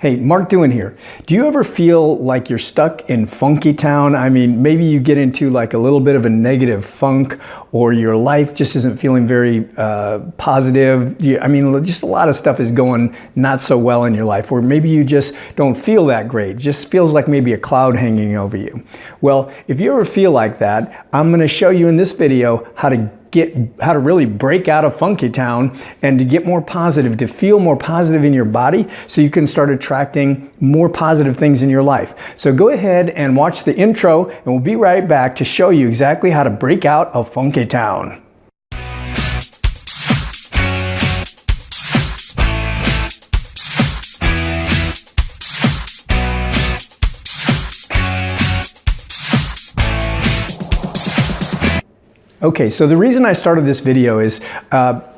Hey, Mark Doohan here. Do you ever feel like you're stuck in funky town? I mean, maybe you get into like a little bit of a negative funk, or your life just isn't feeling very positive. Just a lot of stuff is going not so well in your life, or maybe you just don't feel that great. It just feels like maybe a cloud hanging over you. Well, if you ever feel like that, I'm going to show you in this video how to really break out of funky town and to get more positive, to feel more positive in your body so you can start attracting more positive things in your life. So go ahead and watch the intro and we'll be right back to show you exactly how to break out of funky town. Okay, so the reason I started this video is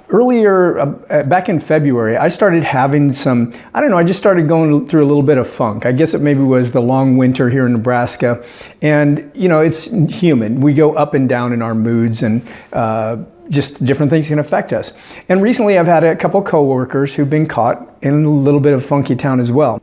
earlier, back in February, I started having some, I just started going through a little bit of funk. I guess it maybe was the long winter here in Nebraska. And, it's human. We go up and down in our moods, and just different things can affect us. And recently I've had a couple coworkers who've been caught in a little bit of funky town as well.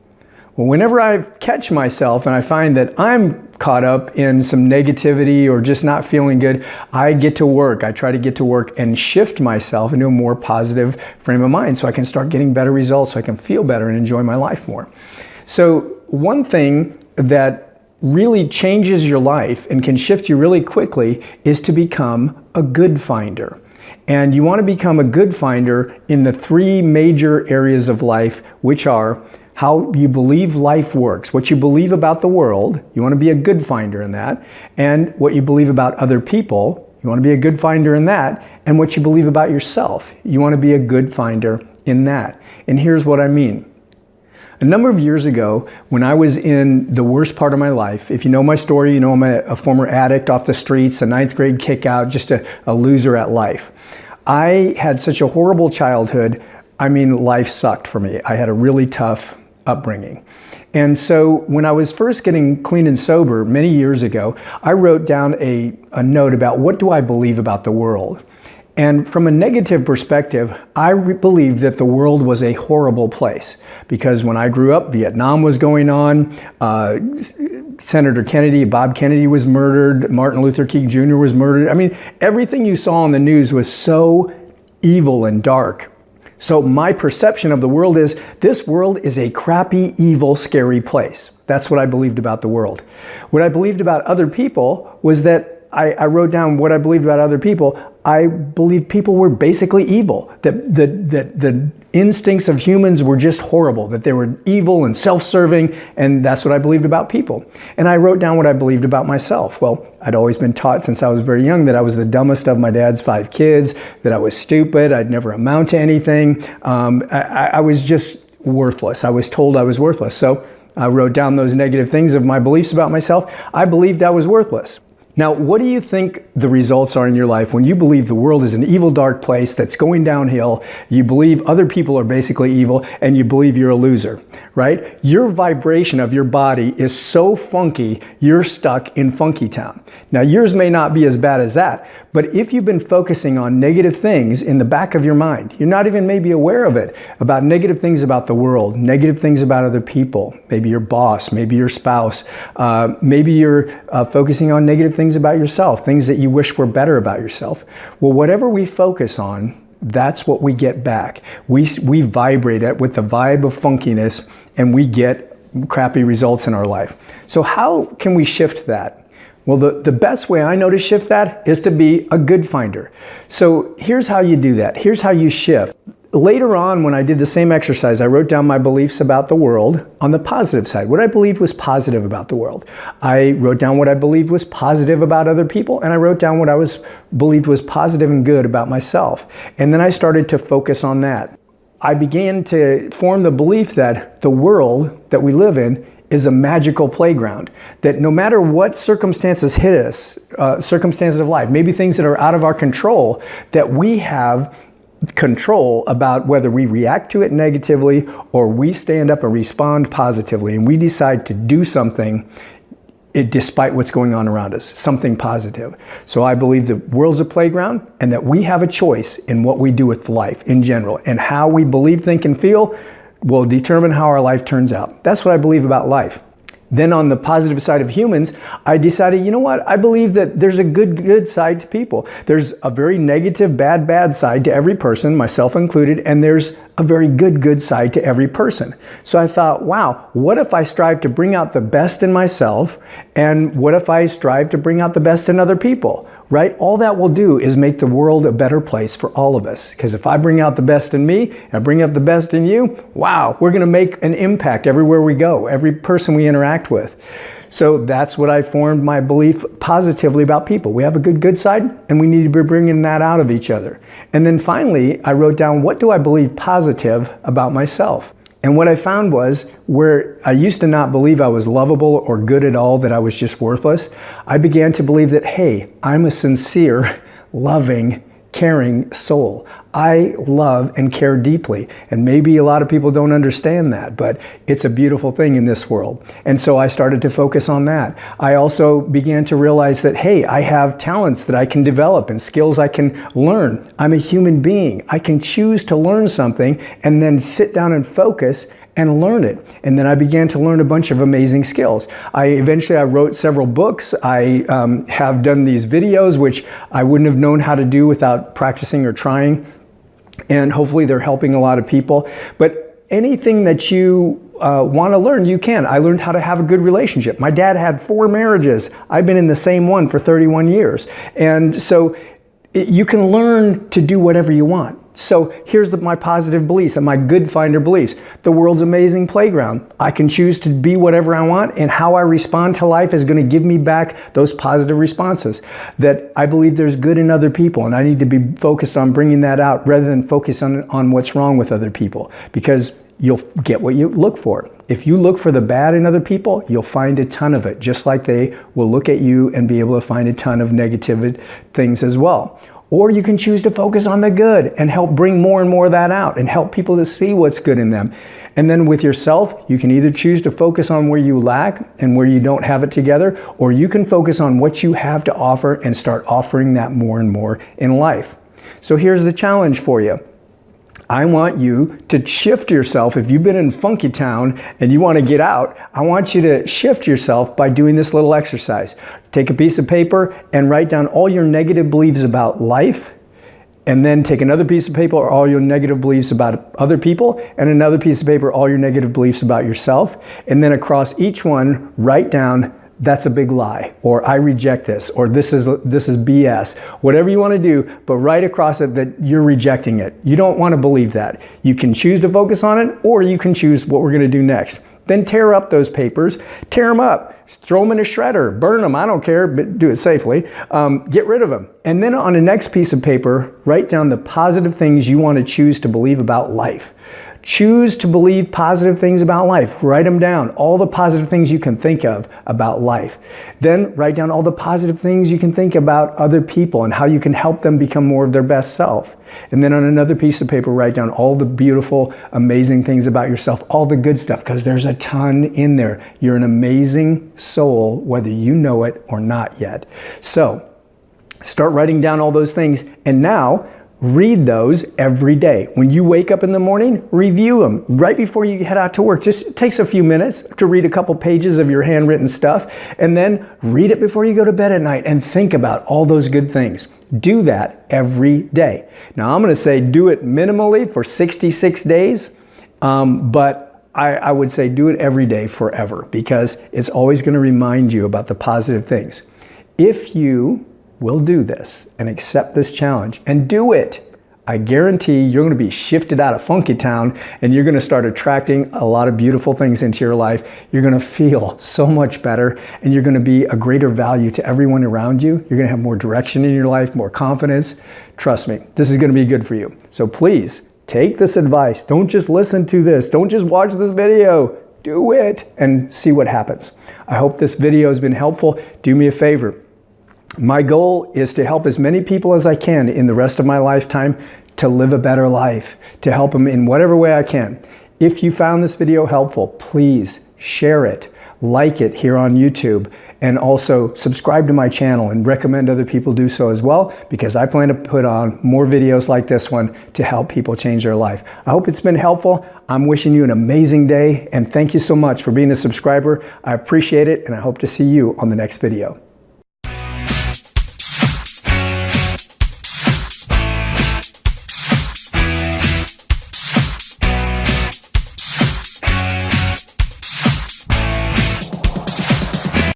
Well, whenever I catch myself and I find that I'm caught up in some negativity or just not feeling good, I get to work. I try to get to work and shift myself into a more positive frame of mind so I can start getting better results, so I can feel better and enjoy my life more. So one thing that really changes your life and can shift you really quickly is to become a good finder. And you want to become a good finder in the three major areas of life, which are how you believe life works, what you believe about the world, you want to be a good finder in that, and what you believe about other people, you want to be a good finder in that, and what you believe about yourself, you want to be a good finder in that. And here's what I mean. A number of years ago, when I was in the worst part of my life, if you know my story, you know I'm a former addict off the streets, a ninth grade kickout, just a loser at life. I had such a horrible childhood. Life sucked for me. I had a really tough upbringing. And so when I was first getting clean and sober many years ago, I wrote down a note about what do I believe about the world. And from a negative perspective, I believed that the world was a horrible place, because when I grew up, Vietnam was going on, Senator Kennedy, Bob Kennedy was murdered, Martin Luther King Jr. was murdered. Everything you saw on the news was so evil and dark. So my perception of the world is, this world is a crappy, evil, scary place. That's what I believed about the world. What I believed about other people was that I wrote down what I believed about other people. I believed people were basically evil, that the instincts of humans were just horrible, that they were evil and self-serving, and that's what I believed about people. And I wrote down what I believed about myself. Well, I'd always been taught since I was very young that I was the dumbest of my dad's 5 kids, that I was stupid, I'd never amount to anything. I was just worthless. I was told I was worthless. So I wrote down those negative things of my beliefs about myself. I believed I was worthless. Now, what do you think the results are in your life when you believe the world is an evil, dark place that's going downhill, you believe other people are basically evil, and you believe you're a loser, right? Your vibration of your body is so funky, you're stuck in funky town. Now, yours may not be as bad as that, but if you've been focusing on negative things in the back of your mind, you're not even maybe aware of it, about negative things about the world, negative things about other people, maybe your boss, maybe your spouse, maybe you're focusing on negative things about yourself, things that you wish were better about yourself. Well, whatever we focus on, that's what we get back. We vibrate it with the vibe of funkiness, and we get crappy results in our life. So how can we shift that? Well, the best way I know to shift that is to be a good finder. So here's how you do that. Here's how you shift. Later on, when I did the same exercise, I wrote down my beliefs about the world on the positive side, what I believed was positive about the world. I wrote down what I believed was positive about other people, and I wrote down what I believed was positive and good about myself. And then I started to focus on that. I began to form the belief that the world that we live in is a magical playground, that no matter what circumstances hit us, circumstances of life, maybe things that are out of our control, that we have control about whether we react to it negatively or we stand up and respond positively, and we decide to do something despite what's going on around us, something positive. So I believe the world's a playground, and that we have a choice in what we do with life in general, and how we believe, think, and feel will determine how our life turns out. That's what I believe about life. Then on the positive side of humans, I decided, you know what? I believe that there's a good side to people. There's a very negative, bad side to every person, myself included, and there's a very good side to every person. So I thought, wow, what if I strive to bring out the best in myself, and what if I strive to bring out the best in other people, right? All that will do is make the world a better place for all of us. Because if I bring out the best in me, and I bring out the best in you, wow, we're gonna make an impact everywhere we go, every person we interact with. So that's what I formed my belief positively about people. We have a good side, and we need to be bringing that out of each other. And then finally, I wrote down, what do I believe positive about myself? And what I found was, where I used to not believe I was lovable or good at all, that I was just worthless, I began to believe that, hey, I'm a sincere, loving, caring soul. I love and care deeply. And maybe a lot of people don't understand that, but it's a beautiful thing in this world. And so I started to focus on that. I also began to realize that, hey, I have talents that I can develop and skills I can learn. I'm a human being. I can choose to learn something and then sit down and focus and learn it. And then I began to learn a bunch of amazing skills. Eventually I wrote several books. I have done these videos, which I wouldn't have known how to do without practicing or trying. And hopefully they're helping a lot of people. But anything that you want to learn, you can. I learned how to have a good relationship. My dad had 4 marriages. I've been in the same one for 31 years. And so you can learn to do whatever you want. So here's my positive beliefs and my good finder beliefs. The world's amazing playground. I can choose to be whatever I want, and how I respond to life is going to give me back those positive responses. That I believe there's good in other people, and I need to be focused on bringing that out rather than focus on what's wrong with other people, because you'll get what you look for. If you look for the bad in other people, you'll find a ton of it, just like they will look at you and be able to find a ton of negative things as well. Or you can choose to focus on the good and help bring more and more of that out and help people to see what's good in them. And then with yourself, you can either choose to focus on where you lack and where you don't have it together, or you can focus on what you have to offer and start offering that more and more in life. So here's the challenge for you. I want you to shift yourself. If you've been in Funky Town and you want to get out, I want you to shift yourself by doing this little exercise. Take a piece of paper and write down all your negative beliefs about life, and then take another piece of paper, all your negative beliefs about other people, and another piece of paper, all your negative beliefs about yourself. And then across each one, write down, that's a big lie, or I reject this, or this is BS. Whatever you want to do, but write across it that you're rejecting it. You don't want to believe that. You can choose to focus on it, or you can choose what we're going to do next. Then tear up those papers, tear them up, throw them in a shredder, burn them, I don't care, but do it safely. Get rid of them. And then on the next piece of paper, write down the positive things you want to choose to believe about life. Choose to believe positive things about life. Write them down, all the positive things you can think of about life. Then write down all the positive things you can think about other people and how you can help them become more of their best self. And then on another piece of paper, write down all the beautiful, amazing things about yourself, all the good stuff, because there's a ton in there. You're an amazing soul, whether you know it or not yet. So start writing down all those things, and now read those every day. When you wake up in the morning, review them right before you head out to work. Just takes a few minutes to read a couple pages of your handwritten stuff, and then read it before you go to bed at night and think about all those good things. Do that every day. Now I'm going to say do it minimally for 66 days, but I would say do it every day forever, because it's always going to remind you about the positive things. If you will do this and accept this challenge and do it, I guarantee you're going to be shifted out of Funky Town, and you're going to start attracting a lot of beautiful things into your life. You're going to feel so much better, and you're going to be a greater value to everyone around you. You're going to have more direction in your life, more confidence. Trust me, this is going to be good for you. So please take this advice. Don't just listen to this. Don't just watch this video. Do it and see what happens. I hope this video has been helpful. Do me a favor. My goal is to help as many people as I can in the rest of my lifetime to live a better life, to help them in whatever way I can. If you found this video helpful, please share it. like it here on YouTube, and also subscribe to my channel and recommend other people do so as well, because I plan to put on more videos like this one to help people change their life. I hope it's been helpful. I'm wishing you an amazing day, and thank you so much for being a subscriber. I appreciate it, and I hope to see you on the next video.